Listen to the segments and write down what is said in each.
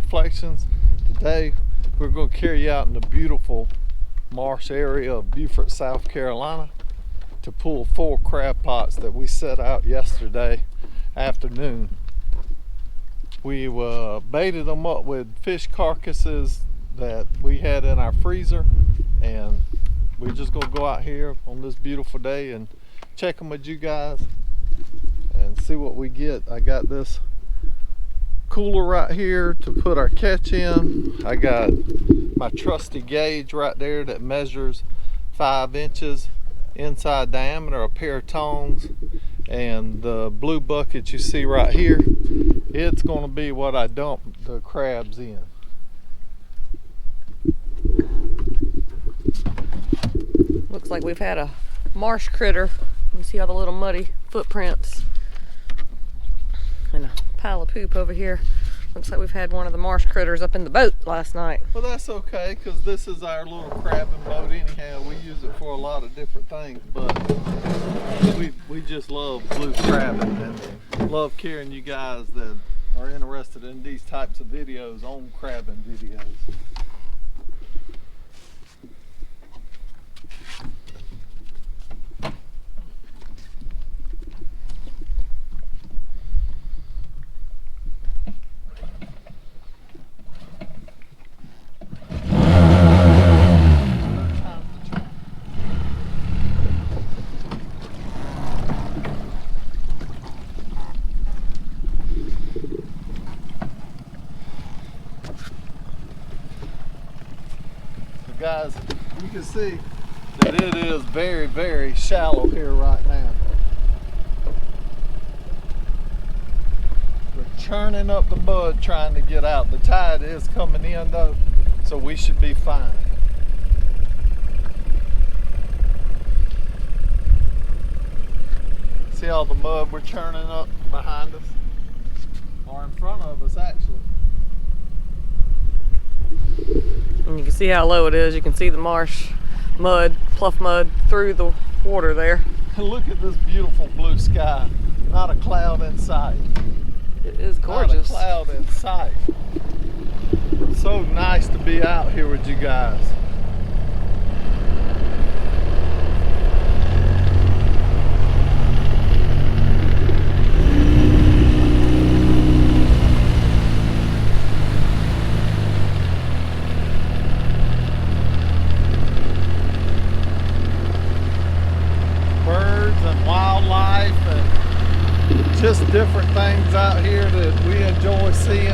Reflections. Today we're going to carry you out in the beautiful marsh area of Beaufort, South Carolina to pull 4 crab pots that we set out yesterday afternoon. We baited them up with fish carcasses that we had in our freezer, and we're just going to go out here on this beautiful day and check them with you guys and see what we get. I got this cooler right here to put our catch in. I got my trusty gauge right there that measures 5 inches inside diameter, a pair of tongs, and the blue bucket you see right here, it's going to be what I dump the crabs in. Looks like we've had a marsh critter. You see all the little muddy footprints and a pile of poop over here. Looks like we've had one of the marsh critters up in the boat last night. Well, that's okay, because this is our little crabbing boat anyhow. We use it for a lot of different things, but we just love blue crabbing and love carrying you guys that are interested in these types of videos on crabbing videos. Guys, you can see that it is very, very shallow here right now. We're churning up the mud trying to get out. The tide is coming in though, so we should be fine. See all the mud we're churning up behind us, or in front of us actually. And you can see how low it is. You can see the marsh mud, pluff mud through the water there. And look at this beautiful blue sky. Not a cloud in sight. It is gorgeous. Not a cloud in sight. So nice to be out here with you guys. Just different things out here that we enjoy seeing.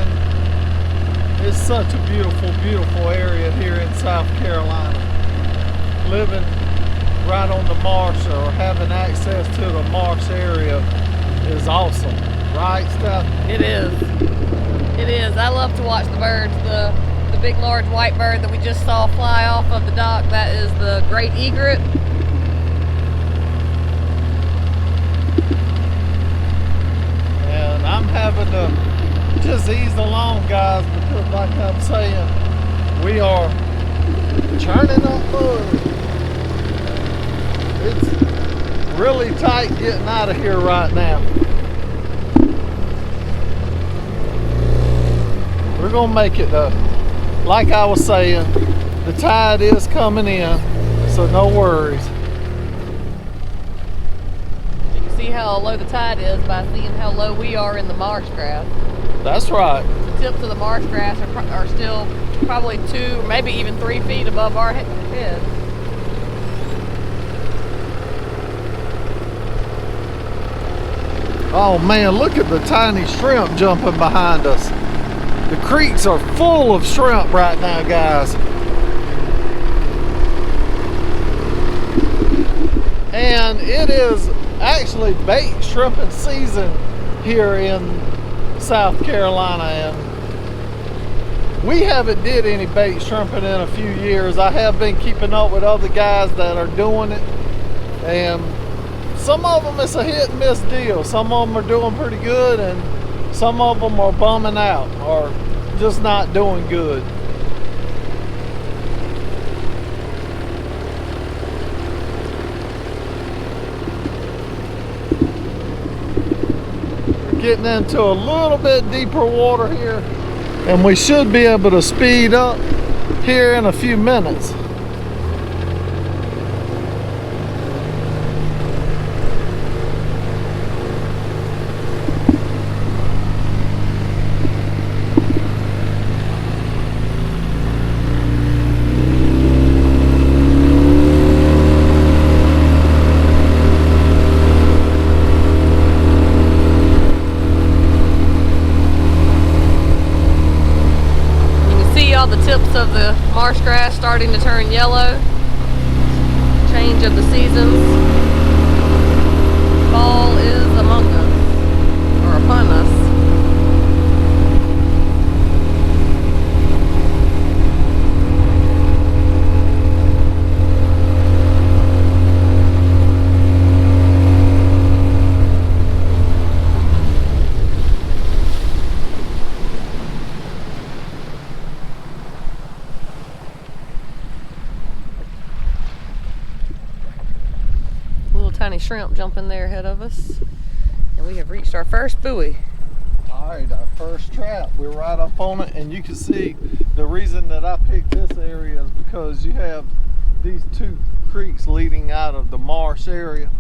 It's such a beautiful, beautiful area here in South Carolina. Living right on the marsh or having access to the marsh area is awesome, right, Steph? It is. It is. I love to watch the birds. The big, large white bird that we just saw fly off of the dock, that is the great egret. I'm having to just ease along, guys, because like I'm saying, we are churning up mud. It's really tight getting out of here right now. We're gonna make it though. Like I was saying, the tide is coming in, so no worries. See how low the tide is by seeing how low we are in the marsh grass. That's right. The tips of the marsh grass are still probably 2, maybe even 3 feet above our heads. Oh man, look at the tiny shrimp jumping behind us. The creeks are full of shrimp right now, guys. And it is actually bait shrimping season here in South Carolina, and we haven't did any bait shrimping in a few years. I have been keeping up with other guys that are doing it, and some of them it's a hit and miss deal. Some of them are doing pretty good and some of them are bumming out or just not doing good. Getting into a little bit deeper water here. and we should be able to speed up here in a few minutes. All the tips of the marsh grass starting to turn yellow. Change of the seasons. Fall is among us, or upon us. Tiny shrimp jumping there ahead of us, and we have reached our first buoy. All right, our first trap. We're right up on it, and you can see the reason that I picked this area is because you have these two creeks leading out of the marsh area,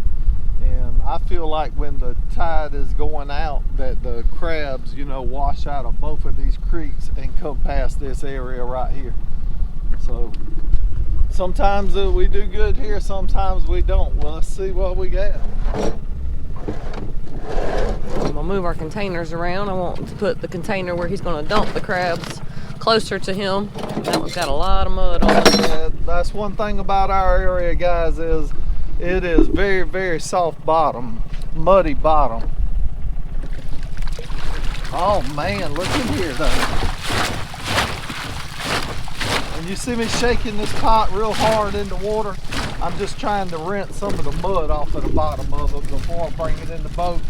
and I feel like when the tide is going out that the crabs, you know, wash out of both of these creeks and come past this area right here. So sometimes we do good here, sometimes we don't. Well, let's see what we got. I'm gonna move our containers around. I want to put the container where he's gonna dump the crabs closer to him. That one's got a lot of mud on it. Yeah, that's one thing about our area, guys, is it is very, very soft bottom, muddy bottom. Oh man, look in here though. You see me shaking this pot real hard in the water. I'm just trying to rinse some of the mud off of the bottom of it before I bring it in the boat.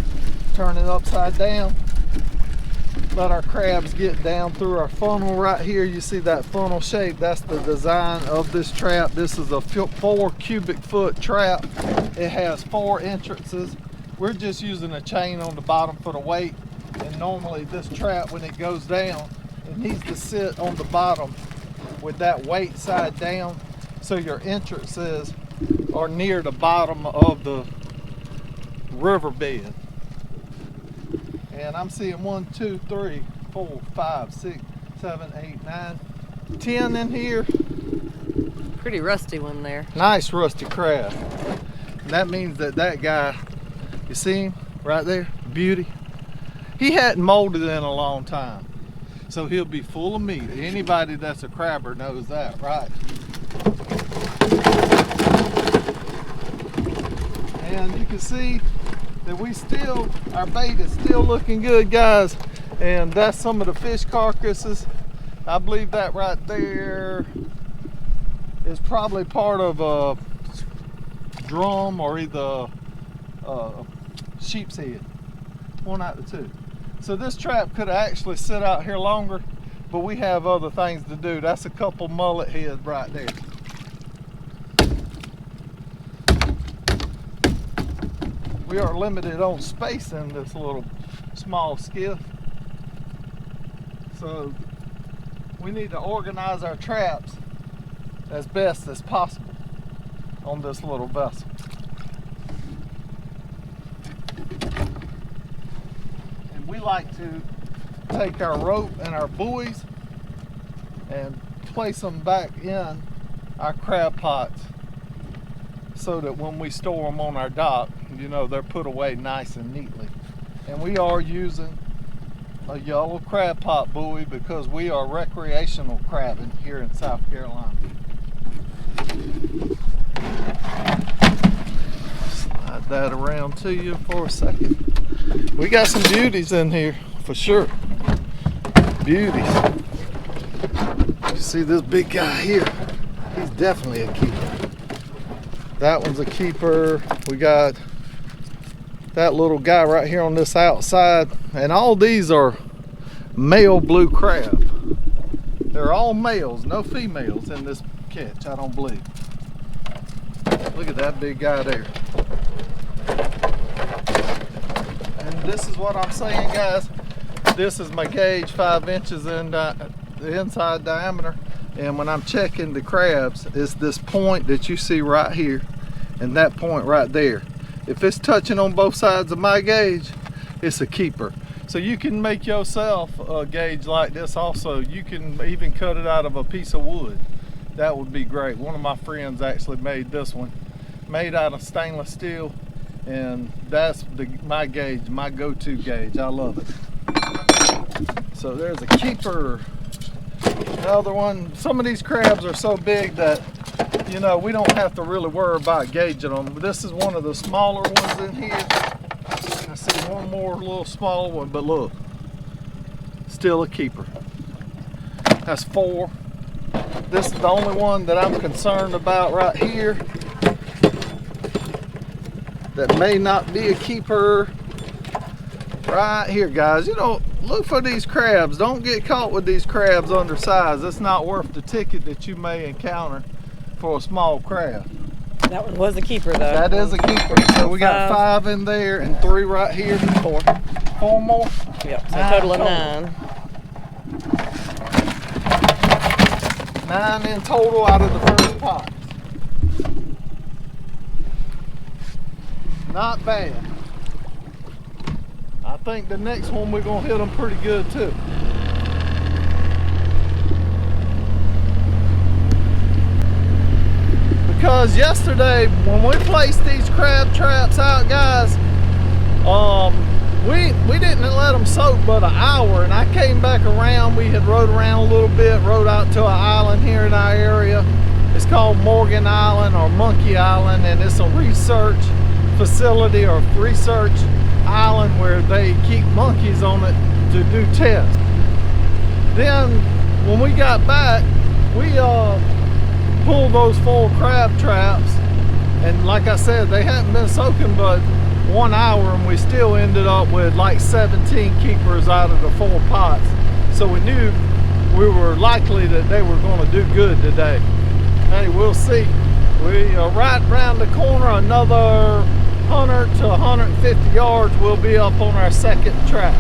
Turn it upside down. Let our crabs get down through our funnel right here. You see that funnel shape? That's the design of this trap. This is a 4 cubic foot trap. It has 4 entrances. We're just using a chain on the bottom for the weight. And normally this trap, when it goes down, it needs to sit on the bottom with that weight side down, so your entrances are near the bottom of the riverbed. And I'm seeing 1, 2, 3, 4, 5, 6, 7, 8, 9, 10 in here. Pretty rusty one there. Nice rusty crab. And that means that that guy, you see him right there, beauty, he hadn't molded in a long time. So he'll be full of meat. Anybody that's a crabber knows that, right? And you can see that our bait is still looking good, guys. And that's some of the fish carcasses. I believe that right there is probably part of a drum or either sheep's head. One out of the two. So this trap could actually sit out here longer, but we have other things to do. That's a couple mullet heads right there. We are limited on space in this little small skiff. So we need to organize our traps as best as possible on this little vessel. We like to take our rope and our buoys and place them back in our crab pots so that when we store them on our dock, you know, they're put away nice and neatly. And we are using a yellow crab pot buoy because we are recreational crabbing here in South Carolina. Slide that around to you for a second. We got some beauties in here for sure. Beauties. You see this big guy here? He's definitely a keeper. That one's a keeper. We got that little guy right here on this outside. And all these are male blue crab. They're all males, no females in this catch, I don't believe. Look at that big guy there. And this is what I'm saying, guys. This is my gauge, 5 inches in the inside diameter. And when I'm checking the crabs, it's this point that you see right here and that point right there. If it's touching on both sides of my gauge, it's a keeper. So you can make yourself a gauge like this also. You can even cut it out of a piece of wood. That would be great. One of my friends actually made this one, made out of stainless steel, and that's my gauge, my go-to gauge. I love it. So there's a keeper. Another one. Some of these crabs are so big that, you know, we don't have to really worry about gauging them. This is one of the smaller ones in here. I see one more little small one, but look, still a keeper. That's 4. This is the only one that I'm concerned about right here that may not be a keeper. Right here, guys. You know, look for these crabs. Don't get caught with these crabs undersized. It's not worth the ticket that you may encounter for a small crab. That one was a keeper, though. That is a keeper. So we got 5 in there and 3 right here. 4. 4 more? Yep, so a total of 9. 9 in total out of the first pot. Not bad. I think the next one we're gonna hit them pretty good too. Because yesterday when we placed these crab traps out, guys, we didn't let them soak but an hour, and I came back around. We had rode around a little bit, rode out to an island here in our area. It's called Morgan Island or Monkey Island, and it's a research facility or research island where they keep monkeys on it to do tests. Then when we got back, we pulled those 4 crab traps, and like I said, they hadn't been soaking but 1 hour, and we still ended up with like 17 keepers out of the 4 pots. So we knew we were likely that they were going to do good today. Hey, we'll see. We are right around the corner. Another 100 to 150 yards, we'll be up on our second trap.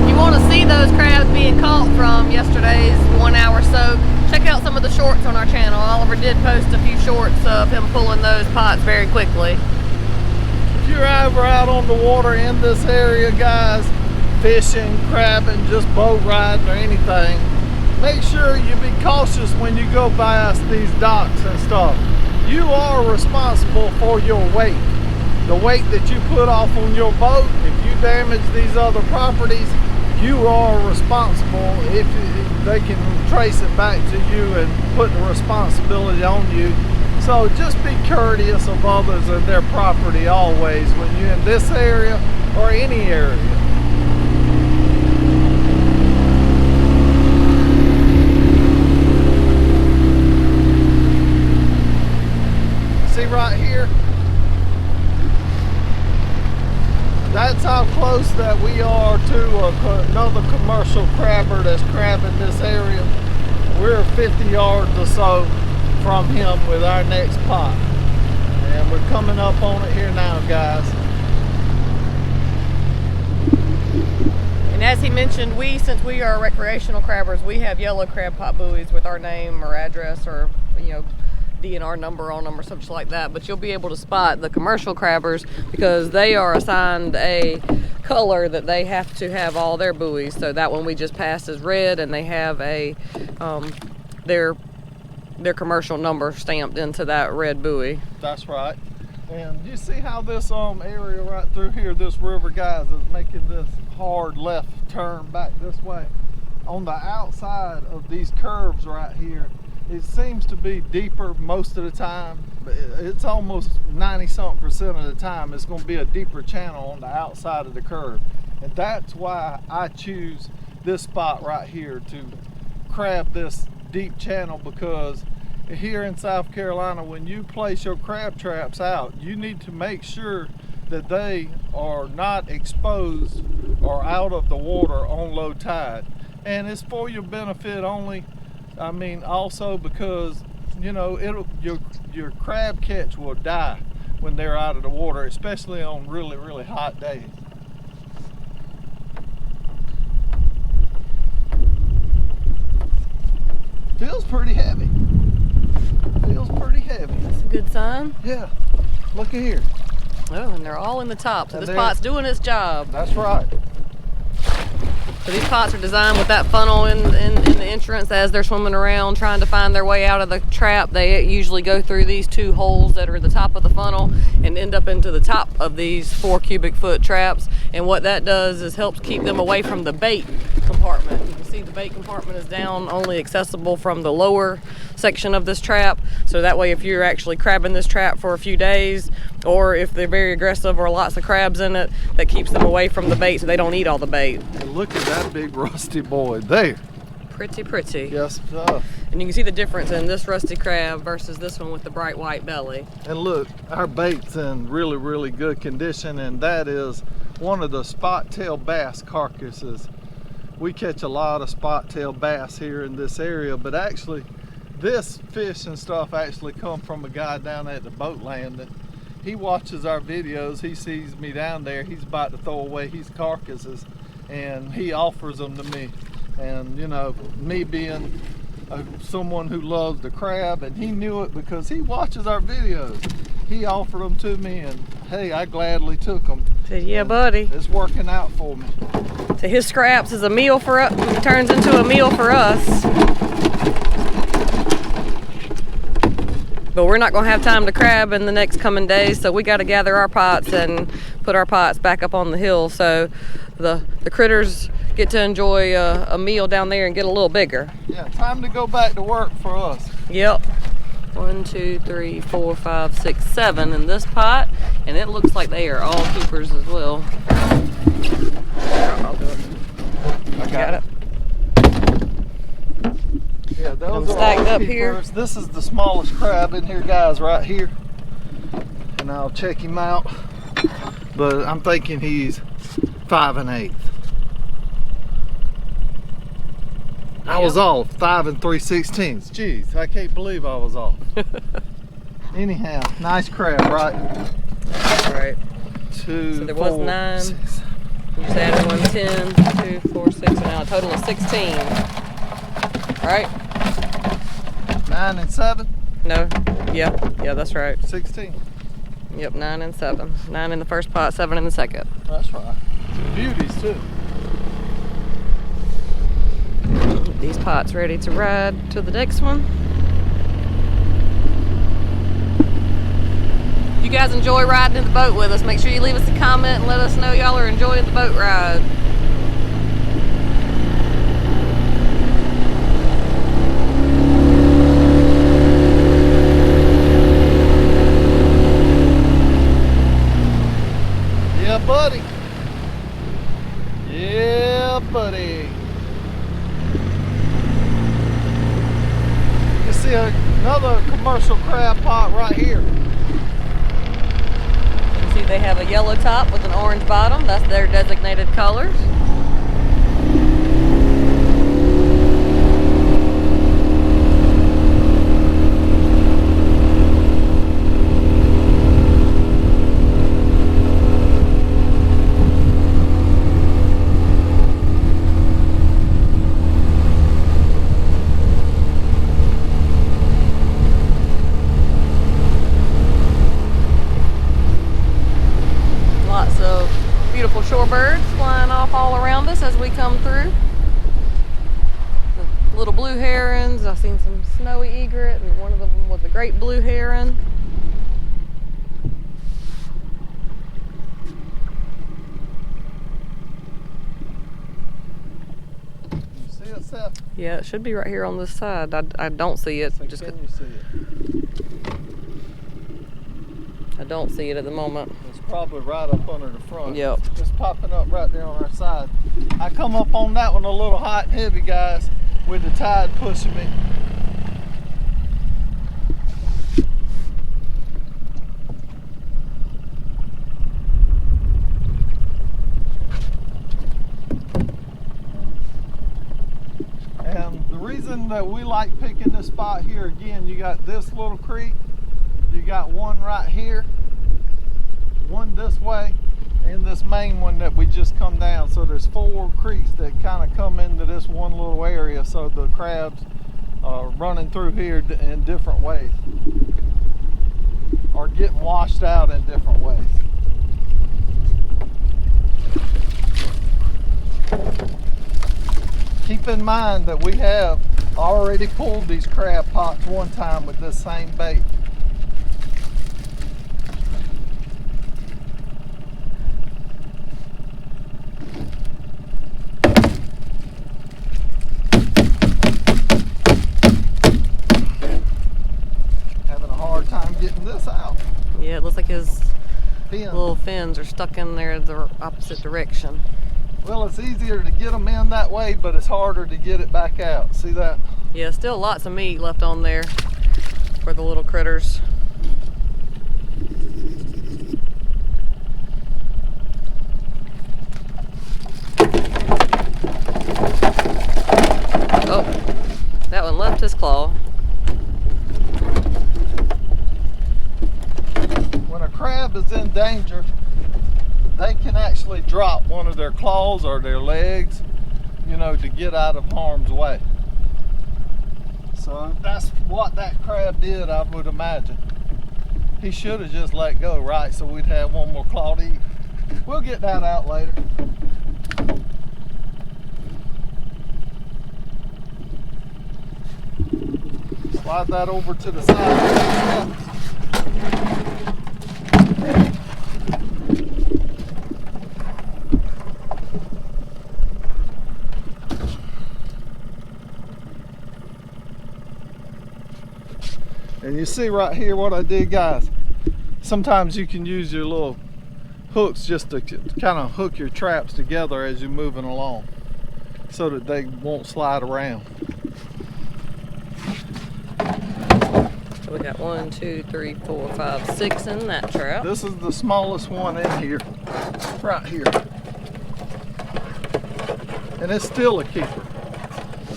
If you want to see those crabs being caught from yesterday's 1 hour soak, check out some of the shorts on our channel. Oliver did post a few shorts of him pulling those pots very quickly. If you're ever out on the water in this area, guys, fishing, crabbing, just boat riding or anything, make sure you be cautious when you go past these docks and stuff. You are responsible for your weight. The weight that you put off on your boat. If you damage these other properties, you are responsible. If they can trace it back to you and put the responsibility on you. So just be courteous of others and their property always when you're in this area or any area. See right here, that's how close that we are to another commercial crabber that's crabbing this area. We're 50 yards or so from him with our next pot, and we're coming up on it here now, guys. And as he mentioned, since we are recreational crabbers, we have yellow crab pot buoys with our name or address or, you know, DNR number on them or something like that. But you'll be able to spot the commercial crabbers because they are assigned a color that they have to have all their buoys. So that one we just passed is red, and they have a their commercial number stamped into that red buoy. That's right. And you see how this area right through here, this river, guys, is making this hard left turn back this way. On the outside of these curves right here, it seems to be deeper most of the time. It's almost 90-something% of the time it's going to be a deeper channel on the outside of the curve. And that's why I choose this spot right here to crab this deep channel, because here in South Carolina, when you place your crab traps out, you need to make sure that they are not exposed or out of the water on low tide. And it's for your benefit only. I mean, also because, you know, your crab catch will die when they're out of the water, especially on really, really hot days. Feels pretty heavy. Feels pretty heavy. That's a good sign. Yeah. Look at here. Oh, and they're all in the top. So And this pot's doing its job. That's right. So these pots are designed with that funnel in the entrance as they're swimming around trying to find their way out of the trap. They usually go through these two holes that are at the top of the funnel and end up into the top of these 4 cubic foot traps. And what that does is helps keep them away from the bait compartment. You can see the bait compartment is down, only accessible from the lower section of this trap. So that way if you're actually crabbing this trap for a few days, or if they're very aggressive or lots of crabs in it, that keeps them away from the bait so they don't eat all the bait. And look at that big rusty boy there. Pretty, pretty. Yes, sir. And you can see the difference in this rusty crab versus this one with the bright white belly. And look, our bait's in really, really good condition, and that is one of the spot-tail bass carcasses. We catch a lot of spot-tail bass here in this area, but actually this fish and stuff actually come from a guy down at the boat landing. He watches our videos, he sees me down there, he's about to throw away his carcasses, and he offers them to me. And you know, me being someone who loves the crab, and he knew it because he watches our videos, he offered them to me, and hey, I gladly took them. Said, yeah, buddy. It's working out for me. So his scraps is a meal for us, it turns into a meal for us. But we're not gonna have time to crab in the next coming days, so we gotta gather our pots and put our pots back up on the hill so the critters get to enjoy a meal down there and get a little bigger. Yeah, time to go back to work for us. Yep. 1, 2, 3, 4, 5, 6, 7 in this pot, and it looks like they are all keepers as well. I'll do it. I got it. Yeah, those are stacked all up here. keepers. This is the smallest crab in here, guys, right here. And I'll check him out. But I'm thinking he's 5 1/8. I was off 5 3/16. Jeez, I can't believe I was off. Anyhow, nice crab, right? Right. 2, So there was 4, 9. 6. You just added 1, 10, 2, 4, 6, and now a total of 16. Right? 9 and 7. No. Yeah, that's right. 16. Yep, 9 and 7. 9 in the first pot, 7 in the second. That's right. Beauties too. These pots ready to ride to the next one. If you guys enjoy riding in the boat with us, make sure you leave us a comment and let us know y'all are enjoying the boat ride. Yeah, buddy. Yeah, buddy. You see another commercial crab pot right here. You can see they have a yellow top with an orange bottom. That's their designated colors. Lots of beautiful shorebirds flying off all around us as we come through. The little blue herons. I've seen some snowy egret, and one of them was a great blue heron. You see it, Seth? Yeah, it should be right here on this side. I don't see it. So Just can you see it? I don't see it at the moment. It's probably right up under the front. Yep. It's popping up right there on our side. I come up on that one a little hot and heavy, guys, with the tide pushing me. And the reason that we like picking this spot here, again, you got this little creek, you got one right here, one this way and this main one that we just come down. So there's 4 creeks that kind of come into this one little area, so the crabs are running through here in different ways, or getting washed out in different ways. Keep in mind that we have already pulled these crab pots one time with this same bait. Having a hard time getting this out. Yeah, it looks like his Fin. little fins are stuck in there the opposite direction. Well, it's easier to get them in that way, but it's harder to get it back out. See that? Yeah, still lots of meat left on there for the little critters. Oh, that one left his claw. When a crab is in danger, they can actually drop one of their claws or their legs, you know, to get out of harm's way. So that's what that crab did, I would imagine. He should have just let go, right? So we'd have one more claw to eat. We'll get that out later. Slide that over to the side. And you see right here what I did, guys. Sometimes you can use your little hooks just to kind of hook your traps together as you're moving along, so that they won't slide around. So we got 1, 2, 3, 4, 5, 6 in that trap. This is the smallest one in here, right here. And it's still a keeper.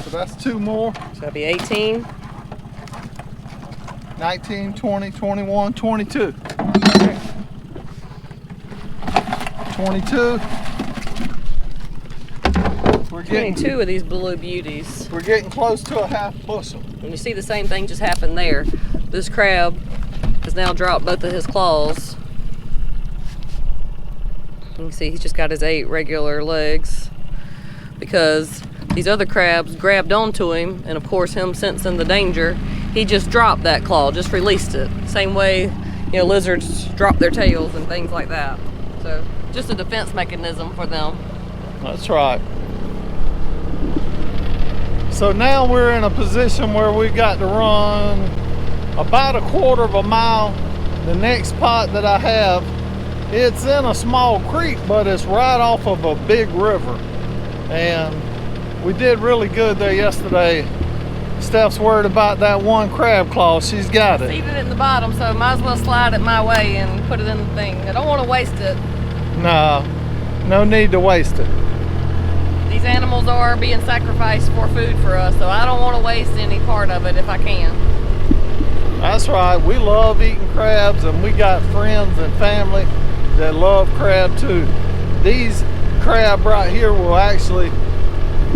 So that's 2 more. So that'll be 18. 19, 20, 21, 22. 22. We're getting 22 of these blue beauties. We're getting close to a half bushel. And you see the same thing just happened there. This crab has now dropped both of his claws. You can see he's just got his 8 regular legs, because these other crabs grabbed onto him, and of course him sensing the danger, he just dropped that claw, just released it. Same way, you know, lizards drop their tails and things like that. So just a defense mechanism for them. That's right. So now we're in a position where we've got to run about 1/4 mile. The next pot that I have, it's in a small creek, but it's right off of a big river. And we did really good there yesterday. Steph's worried about that one crab claw. She's got it. Seeded it in the bottom, so might as well slide it my way and put it in the thing. I don't want to waste it. No, no need to waste it. These animals are being sacrificed for food for us, so I don't want to waste any part of it if I can. That's right. We love eating crabs, and we got friends and family that love crab too. These crab right here will actually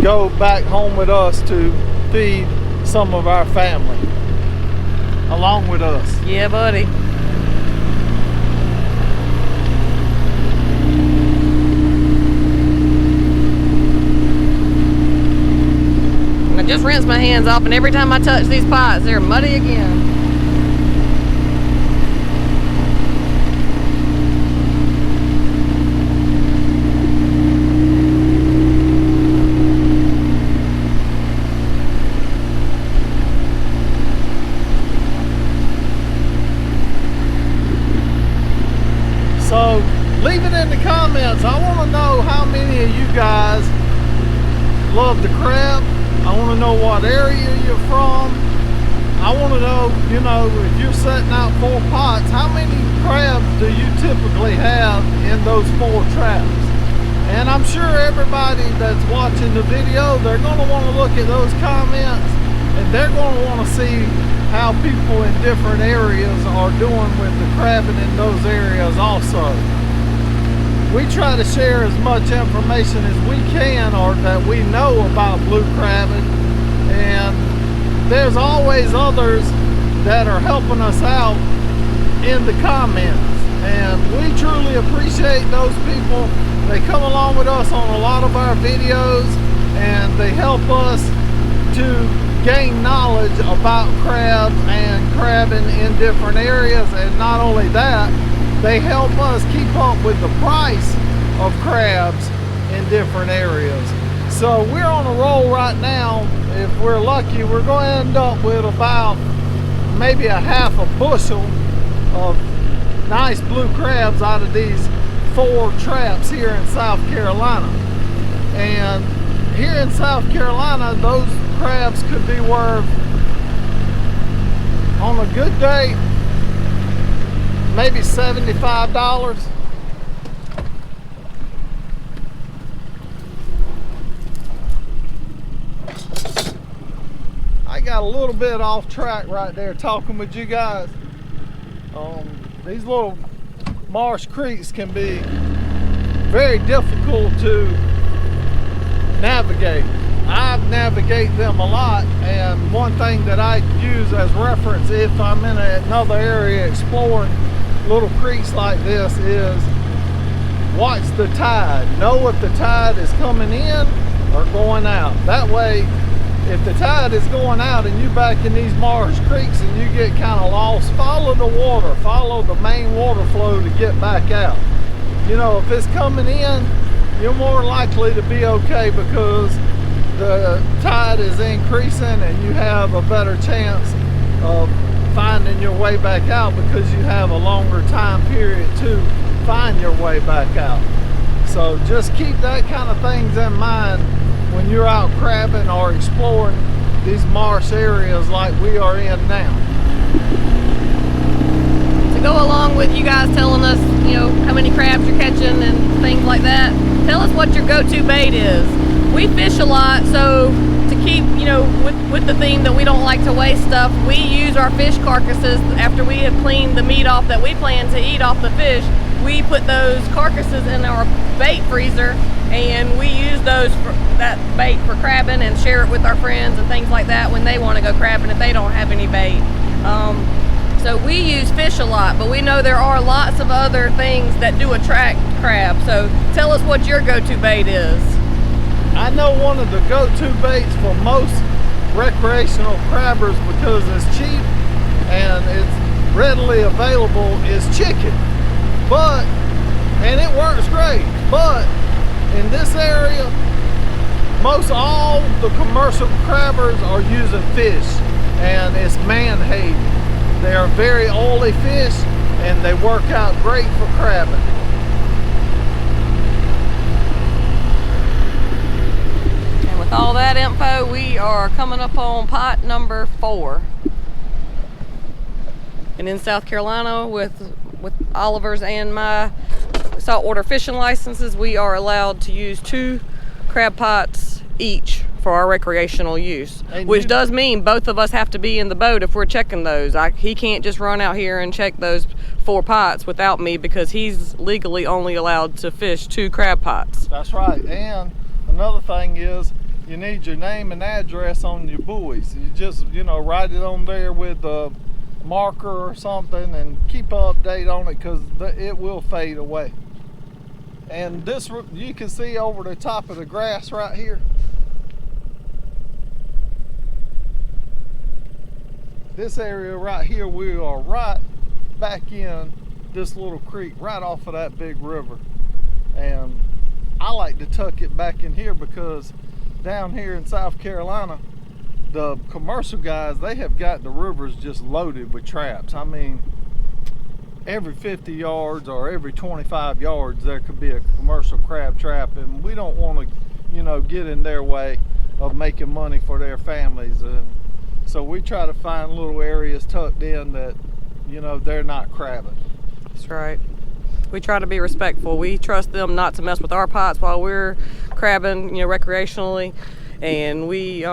go back home with us to feed some of our family along with us. Yeah, buddy. And I just rinsed my hands off, and every time I touch these pots, they're muddy again. So leave it in the comments. I want to know how many of you guys love the crab. I want to know what area you're from. I want to know, you know, if you're setting out 4 pots, how many crabs do you typically have in those 4 traps? And I'm sure everybody that's watching the video, they're going to want to look at those comments and they're going to want to see how people in different areas are doing with the crabbing in those areas also. We try to share as much information as we can or that we know about blue crabbing, and there's always others that are helping us out in the comments, and we truly appreciate those people. They come along with us on a lot of our videos, and they help us to gain knowledge about crabs and crabbing in different areas. And not only that, they help us keep up with the price of crabs in different areas. So we're on a roll right now. If we're lucky, we're going to end up with about maybe a half a bushel of nice blue crabs out of these 4 traps here in South Carolina. And here in South Carolina, those crabs could be worth, on a good day, maybe $75. I got a little bit off track right there talking with you guys. These little marsh creeks can be very difficult to navigate. I navigate them a lot, and one thing that I use as reference if I'm in another area exploring little creeks like this is watch the tide. Know if the tide is coming in or going out. That way, if the tide is going out and you back in these marsh creeks and you get kind of lost, follow the water, follow the main water flow to get back out. You know, if it's coming in, you're more likely to be okay because the tide is increasing and you have a better chance of finding your way back out because you have a longer time period to find your way back out. So just keep that kind of things in mind when you're out crabbing or exploring these marsh areas like we are in now. To go along with you guys telling us, you know, how many crabs you're catching and things like that, tell us what your go-to bait is. We fish a lot, so to keep, you know, with the theme that we don't like to waste stuff, we use our fish carcasses after we have cleaned the meat off that we plan to eat off the fish. We put those carcasses in our bait freezer, and we use those for that bait for crabbing and share it with our friends and things like that when they want to go crabbing if they don't have any bait. So we use fish a lot, but we know there are lots of other things that do attract crab. So tell us what your go-to bait is. I know one of the go-to baits for most recreational crabbers because it's cheap and it's readily available is chicken. And it works great, but in this area, most all the commercial crabbers are using fish, and it's man-hating. They are very oily fish, and they work out great for crabbing. And with all that info, we are coming up on pot number 4. And in South Carolina, with Oliver's and my saltwater fishing licenses, we are allowed to use 2 crab pots each for our recreational use, which does mean both of us have to be in the boat if we're checking those. He can't just run out here and check those 4 pots without me because he's legally only allowed to fish 2 crab pots. That's right. And another thing is you need your name and address on your buoys. You just, you know, write it on there with a marker or something and keep an update on it because it will fade away. And this, you can see over the top of the grass right here. This area right here, we are right back in this little creek right off of that big river. And I like to tuck it back in here because down here in South Carolina, the commercial guys, they have got the rivers just loaded with traps. I mean, every 50 yards or every 25 yards there could be a commercial crab trap, and we don't want to, you know, get in their way of making money for their families. And so we try to find little areas tucked in that, you know, they're not crabbing. That's right. We try to be respectful. We trust them not to mess with our pots while we're crabbing, you know, recreationally, and we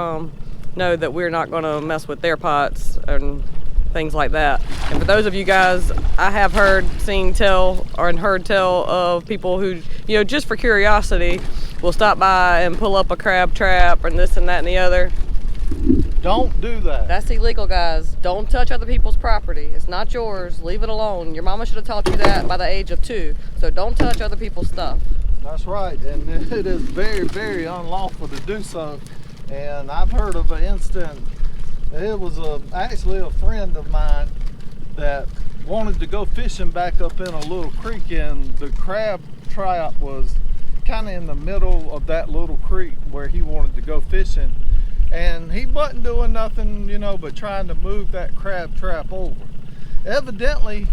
know that we're not going to mess with their pots and things like that. And for those of you guys, I have heard, seen, tell, or heard tell of people who, you know, just for curiosity, will stop by and pull up a crab trap and this and that and the other. Don't do that. That's illegal, guys. Don't touch other people's property. It's not yours. Leave it alone. Your mama should have taught you that by the age of 2. So don't touch other people's stuff. That's right, and it is very, very unlawful to do so. And I've heard of an instance. It was actually a friend of mine that wanted to go fishing back up in a little creek, and the crab trap was kind of in the middle of that little creek where he wanted to go fishing. And he wasn't doing nothing, you know, but trying to move that crab trap over. Evidently,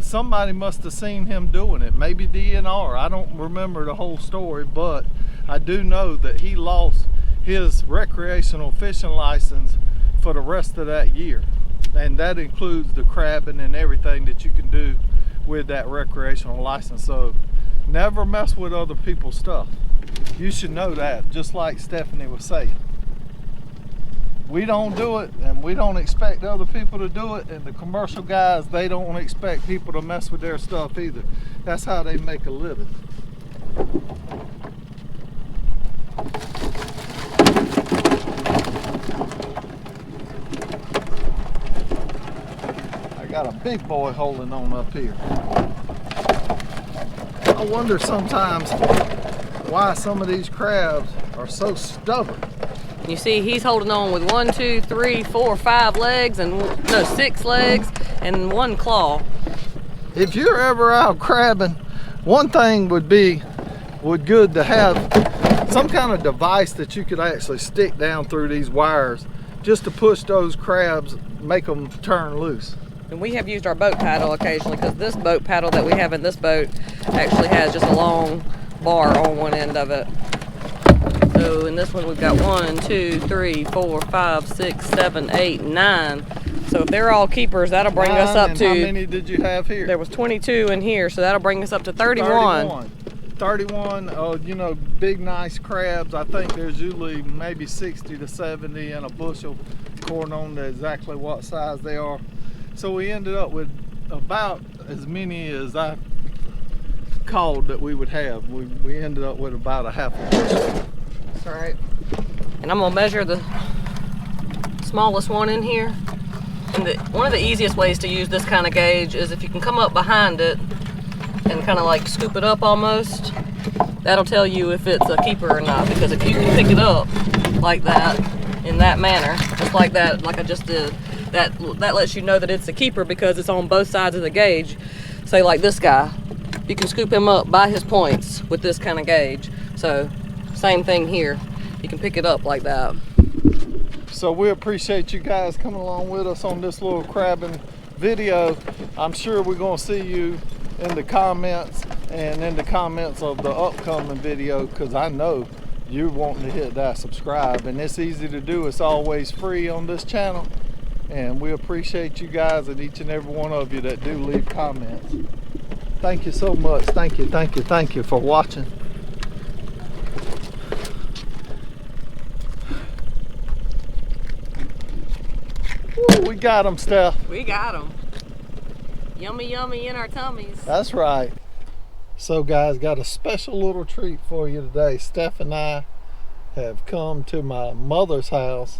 somebody must have seen him doing it. Maybe DNR. I don't remember the whole story, but I do know that he lost his recreational fishing license for the rest of that year. And that includes the crabbing and everything that you can do with that recreational license. So never mess with other people's stuff. You should know that, just like Stephanie was saying. We don't do it, and we don't expect other people to do it, and the commercial guys, they don't expect people to mess with their stuff either. That's how they make a living. I got a big boy holding on up here. I wonder sometimes why some of these crabs are so stubborn. You see, he's holding on with 1, 2, 3, 4, 5 legs, and no, 6 legs and 1 claw. If you're ever out crabbing, one thing would good to have some kind of device that you could actually stick down through these wires just to push those crabs, make them turn loose. And we have used our boat paddle occasionally, because this boat paddle that we have in this boat actually has just a long bar on one end of it. So in this one we've got 1, 2, 3, 4, 5, 6, 7, 8, 9. So if they're all keepers, that'll bring us up to... How many did you have here? There was 22 in here, so that'll bring us up to 31. 31, you know, big nice crabs. I think there's usually maybe 60 to 70 in a bushel, according on to exactly what size they are. So we ended up with about as many as I called that we would have. We ended up with about a half a bushel. That's right. And I'm gonna measure the smallest one in here. And one of the easiest ways to use this kind of gauge is if you can come up behind it and kind of like scoop it up almost. That'll tell you if it's a keeper or not, because if you can pick it up like that, in that manner, just like that, like I just did, that lets you know that it's a keeper because it's on both sides of the gauge. Say like this guy, you can scoop him up by his points with this kind of gauge. So same thing here, you can pick it up like that. So we appreciate you guys coming along with us on this little crabbing video. I'm sure we're going to see you in the comments and in the comments of the upcoming video, because I know you're wanting to hit that subscribe, and it's easy to do. It's always free on this channel, and we appreciate you guys and each and every one of you that do leave comments. Thank you so much. Thank you for watching. Woo, we got them, Steph. We got them. Yummy, yummy in our tummies. That's right. So guys, got a special little treat for you today. Steph and I have come to my mother's house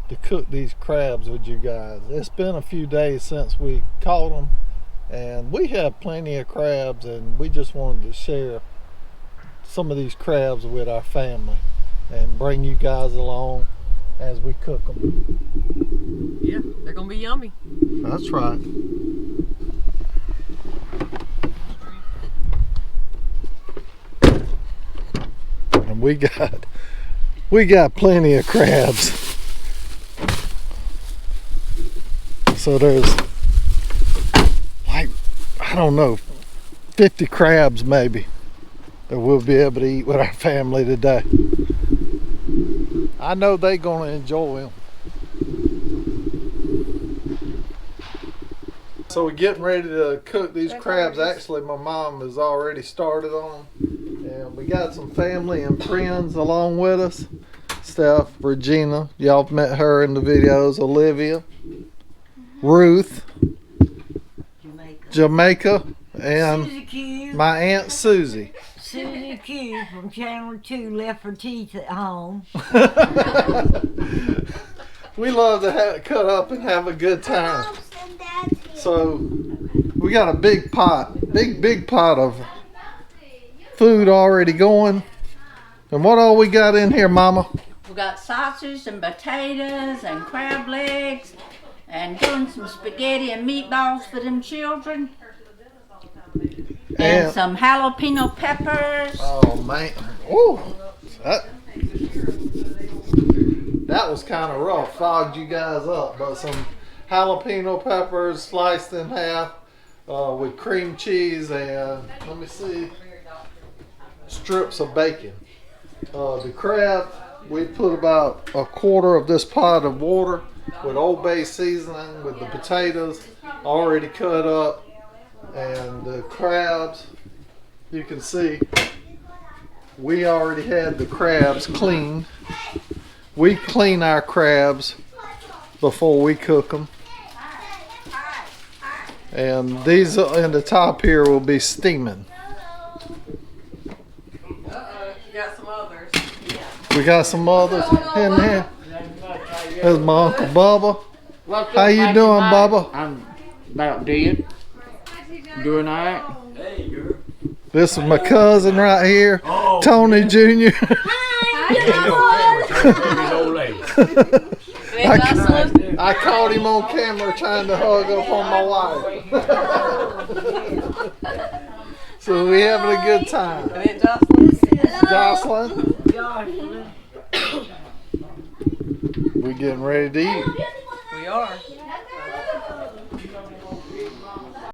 to cook these crabs with you guys. It's been a few days since we caught them, and we have plenty of crabs, and we just wanted to share some of these crabs with our family and bring you guys along as we cook them. Yeah, they're gonna be yummy. That's right. And we got plenty of crabs. So there's like, I don't know, 50 crabs maybe that we'll be able to eat with our family today. I know they're gonna enjoy them. So we're getting ready to cook these crabs. Actually, my mom has already started on them. And we got some family and friends along with us. Steph, Regina, y'all have met her in the videos. Olivia, Ruth, Jamaica, and Susie Q. my Aunt Susie. Susie Q from Channel 2 left her teeth at home. We love to cut up and have a good time. So we got a big pot, big pot of food already going. And what all we got in here, Mama? We got sausage and potatoes and crab legs and doing some spaghetti and meatballs for them children. And some jalapeno peppers. Oh man. Ooh. That was kind of rough. Fogged you guys up. But some jalapeno peppers sliced in half with cream cheese and, let me see, strips of bacon. The crab, we put about a quarter of this pot of water with Old Bay seasoning with the potatoes already cut up. And the crabs, you can see, we already had the crabs cleaned. We clean our crabs before we cook them. And these in the top here will be steaming. You got some others. We got some others in there. There's my Uncle Bubba. How you doing, Bubba? I'm about dead. Doing alright. This is my cousin right here, Tony Jr. I caught him on camera trying to hug up on my wife. So we having a good time. And then Jocelyn. Jocelyn, we getting ready to eat. We are.